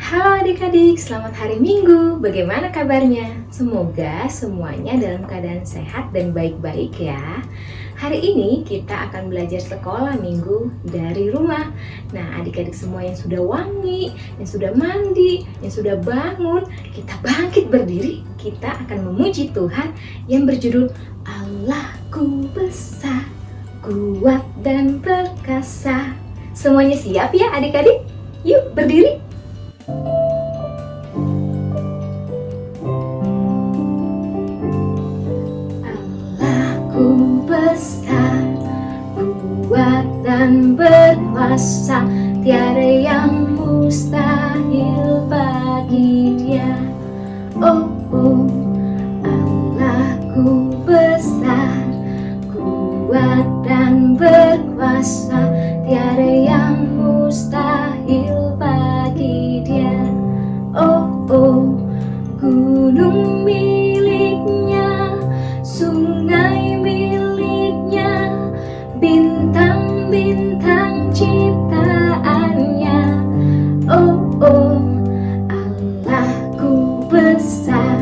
Halo adik-adik, selamat hari Minggu. Bagaimana kabarnya? Semoga semuanya dalam keadaan sehat dan baik-baik ya. Hari ini kita akan belajar sekolah minggu dari rumah. Nah, adik-adik semua yang sudah wangi, yang sudah mandi, yang sudah bangun, kita bangkit berdiri. Kita akan memuji Tuhan yang berjudul Allahku besar, kuat dan perkasa. Semuanya siap ya adik-adik? Yuk berdiri. Allahku besar, kuat dan berkuasa, tiada yang mustahil bagi Dia. Oh, oh, Allahku besar, kuat dan berkuasa, tiada yang mustahil bagi Dia. Oh, oh, gunung miliknya, sungai miliknya, bintang-bintang ciptaannya. Oh, oh, Allahku besar,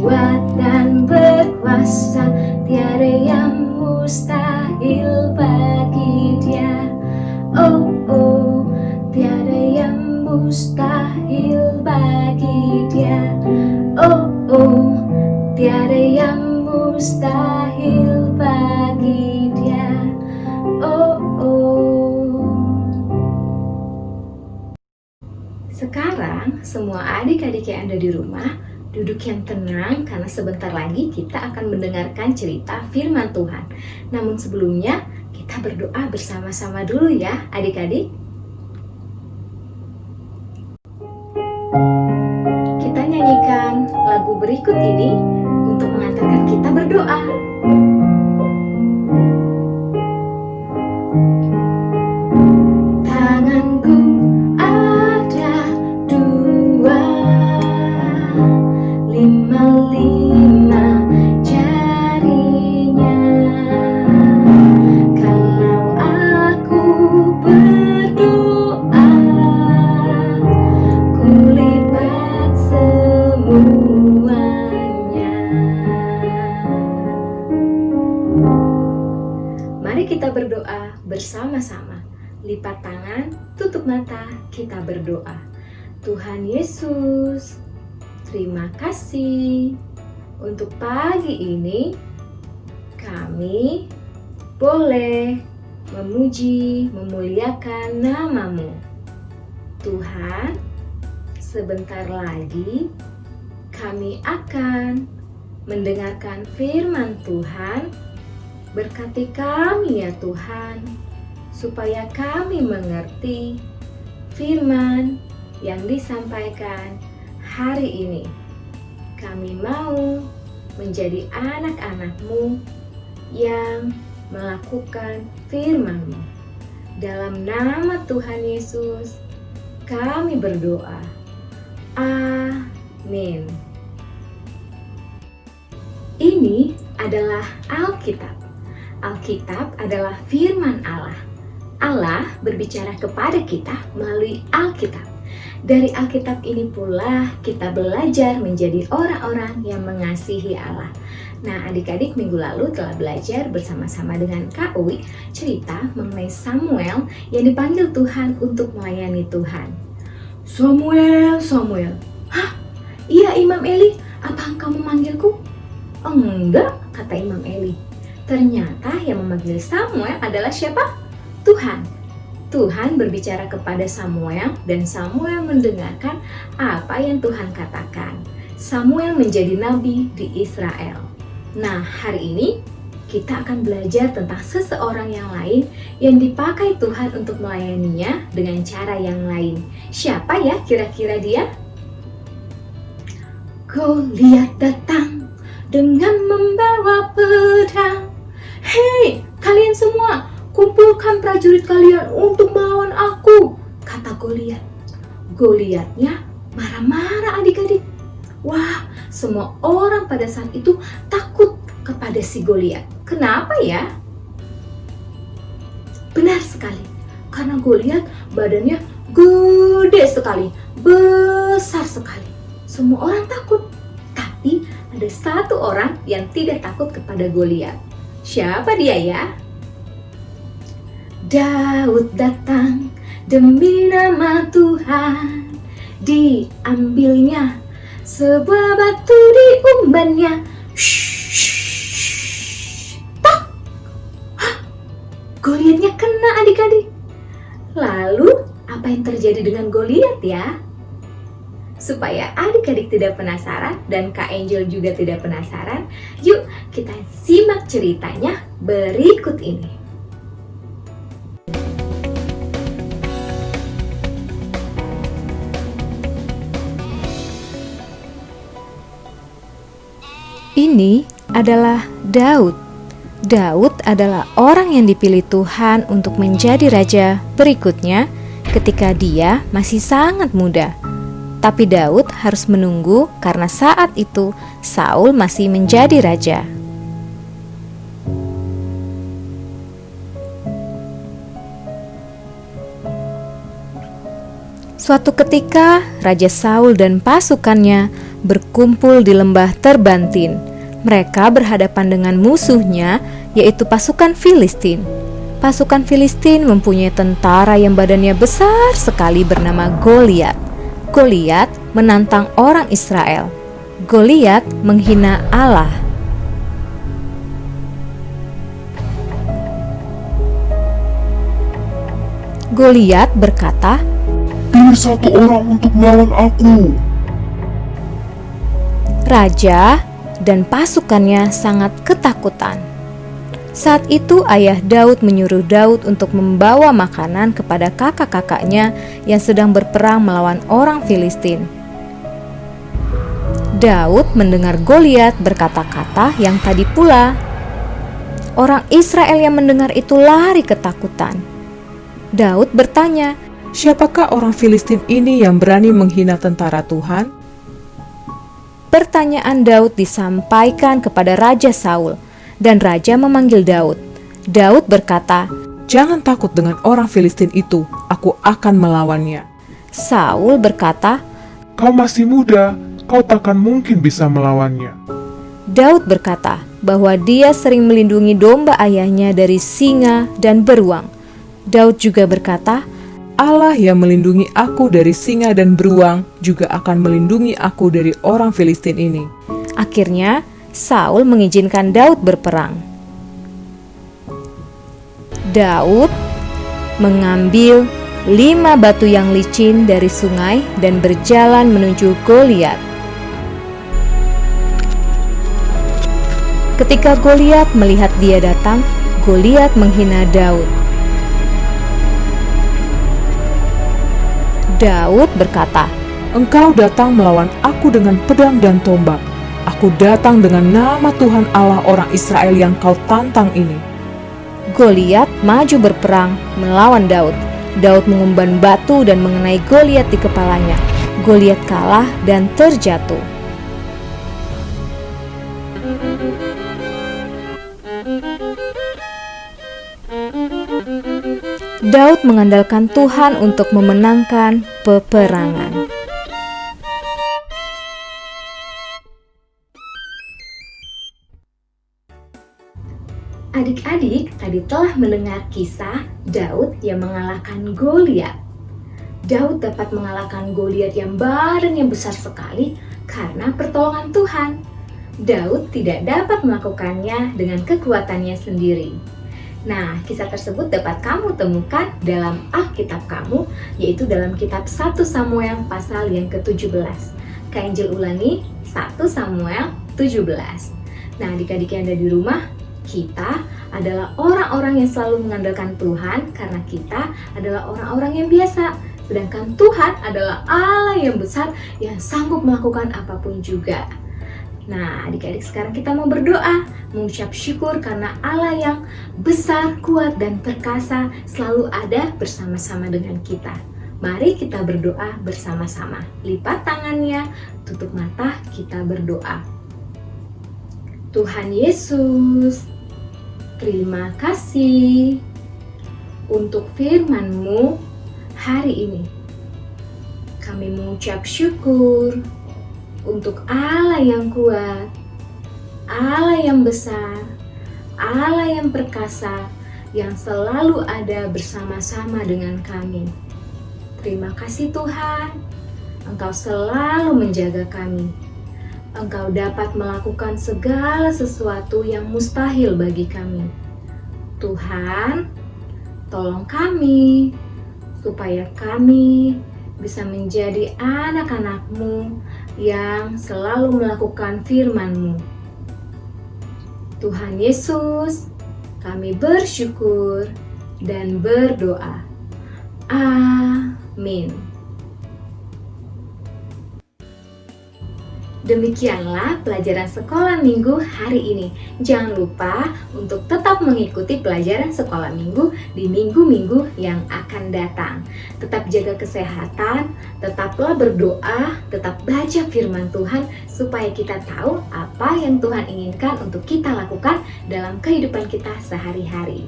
kuat dan berkuasa, tiada yang mustahil bagi Dia. Oh, oh, tiada yang mustahil bagi Dia. Oh, oh, tiada yang mustahil bagi Dia. Oh, oh. Sekarang semua adik-adik yang ada di rumah duduk yang tenang karena sebentar lagi kita akan mendengarkan cerita firman Tuhan. Namun sebelumnya kita berdoa bersama-sama dulu ya adik-adik. Kita nyanyikan lagu berikut ini untuk mengantarkan kita berdoa. Tanganku ada dua, lima jarinya. Kalau aku berdoa, ku lipat semuanya. Mari kita berdoa bersama-sama. Lipat tangan, tutup mata, kita berdoa. Tuhan Yesus, terima kasih untuk pagi ini. Kami boleh memuji, memuliakan nama-Mu. Tuhan, sebentar lagi kami akan mendengarkan firman Tuhan. Berkati kami ya Tuhan, supaya kami mengerti firman yang disampaikan hari ini. Kami mau menjadi anak-anak-Mu yang melakukan firman-Mu. Dalam nama Tuhan Yesus, kami berdoa. Amin. Ini adalah Alkitab. Alkitab adalah firman Allah. Allah berbicara kepada kita melalui Alkitab. Dari Alkitab ini pula kita belajar menjadi orang-orang yang mengasihi Allah. Nah, adik-adik minggu lalu telah belajar bersama-sama dengan Kak Uwi cerita mengenai Samuel yang dipanggil Tuhan untuk melayani Tuhan. Samuel, Samuel. Hah? Iya Imam Eli, apa engkau memanggilku? Enggak, kata Imam Eli. Ternyata yang memanggil Samuel adalah siapa? Tuhan. Tuhan berbicara kepada Samuel dan Samuel mendengarkan apa yang Tuhan katakan. Samuel menjadi nabi di Israel. Nah, hari ini kita akan belajar tentang seseorang yang lain yang dipakai Tuhan untuk melayaninya dengan cara yang lain. Siapa ya kira-kira dia? Goliat datang dengan membawa pedang. Hei, kalian semua, kumpulkan prajurit kalian untuk melawan aku, kata Goliat. Goliatnya marah-marah adik-adik. Wah, semua orang pada saat itu takut kepada si Goliat. Kenapa ya? Benar sekali, karena Goliat badannya gede sekali, besar sekali. Semua orang takut, tapi ada satu orang yang tidak takut kepada Goliat. Siapa dia ya? Daud datang demi nama Tuhan, diambilnya sebuah batu diumbannya. Tak! Goliatnya kena adik-adik. Lalu apa yang terjadi dengan Goliat ya? Supaya adik-adik tidak penasaran dan Kak Angel juga tidak penasaran, yuk kita simak ceritanya berikut ini. Ini adalah Daud. Daud adalah orang yang dipilih Tuhan untuk menjadi raja berikutnya ketika dia masih sangat muda. Tapi Daud harus menunggu karena saat itu Saul masih menjadi raja. Suatu ketika Raja Saul dan pasukannya berkumpul di lembah Terbantin. Mereka berhadapan dengan musuhnya, yaitu pasukan Filistin. Pasukan Filistin mempunyai tentara yang badannya besar sekali bernama Goliat. Goliat menantang orang Israel. Goliat menghina Allah. Goliat berkata, "Pilih satu orang untuk melawan aku." Raja dan pasukannya sangat ketakutan. Saat itu ayah Daud menyuruh Daud untuk membawa makanan kepada kakak-kakaknya yang sedang berperang melawan orang Filistin. Daud mendengar Goliat berkata-kata yang tadi pula. Orang Israel yang mendengar itu lari ketakutan. Daud bertanya, "Siapakah orang Filistin ini yang berani menghina tentara Tuhan?" Pertanyaan Daud disampaikan kepada Raja Saul, dan Raja memanggil Daud. Daud berkata, "Jangan takut dengan orang Filistin itu, aku akan melawannya." Saul berkata, "Kau masih muda, kau takkan mungkin bisa melawannya." Daud berkata bahwa dia sering melindungi domba ayahnya dari singa dan beruang. Daud juga berkata, Allah yang melindungi aku dari singa dan beruang juga akan melindungi aku dari orang Filistin ini. Akhirnya, Saul mengizinkan Daud berperang. Daud mengambil 5 batu yang licin dari sungai dan berjalan menuju Goliat. Ketika Goliat melihat dia datang, Goliat menghina Daud. Daud berkata, "Engkau datang melawan aku dengan pedang dan tombak. Aku datang dengan nama Tuhan Allah orang Israel yang kau tantang ini." Goliat maju berperang melawan Daud. Daud mengumban batu dan mengenai Goliat di kepalanya. Goliat kalah dan terjatuh. Daud mengandalkan Tuhan untuk memenangkan peperangan. Adik-adik tadi telah mendengar kisah Daud yang mengalahkan Goliat. Daud dapat mengalahkan Goliat yang badannya besar sekali karena pertolongan Tuhan. Daud tidak dapat melakukannya dengan kekuatannya sendiri. Nah, kisah tersebut dapat kamu temukan dalam Alkitab kamu, yaitu dalam kitab 1 Samuel pasal yang ke-17. Kak Angel ulangi, 1 Samuel 17. Nah, adik-adik yang ada di rumah, kita adalah orang-orang yang selalu mengandalkan Tuhan karena kita adalah orang-orang yang biasa. Sedangkan Tuhan adalah Allah yang besar yang sanggup melakukan apapun juga. Nah, adik-adik sekarang kita mau berdoa, mengucap syukur karena Allah yang besar, kuat, dan perkasa selalu ada bersama-sama dengan kita. Mari kita berdoa bersama-sama. Lipat tangannya, tutup mata, kita berdoa. Tuhan Yesus, terima kasih untuk firman-Mu hari ini. Kami mengucap syukur untuk Allah yang kuat, Allah yang besar, Allah yang perkasa, yang selalu ada bersama-sama dengan kami. Terima kasih Tuhan, Engkau selalu menjaga kami. Engkau dapat melakukan segala sesuatu yang mustahil bagi kami. Tuhan, tolong kami, supaya kami bisa menjadi anak-anak-Mu yang selalu melakukan firman-Mu. Tuhan Yesus, kami bersyukur dan berdoa. Amin. Demikianlah pelajaran sekolah minggu hari ini. Jangan lupa untuk tetap mengikuti pelajaran sekolah minggu di minggu-minggu yang akan datang. Tetap jaga kesehatan, tetaplah berdoa, tetap baca firman Tuhan supaya kita tahu apa yang Tuhan inginkan untuk kita lakukan dalam kehidupan kita sehari-hari.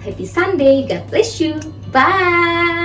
Happy Sunday, God bless you. Bye.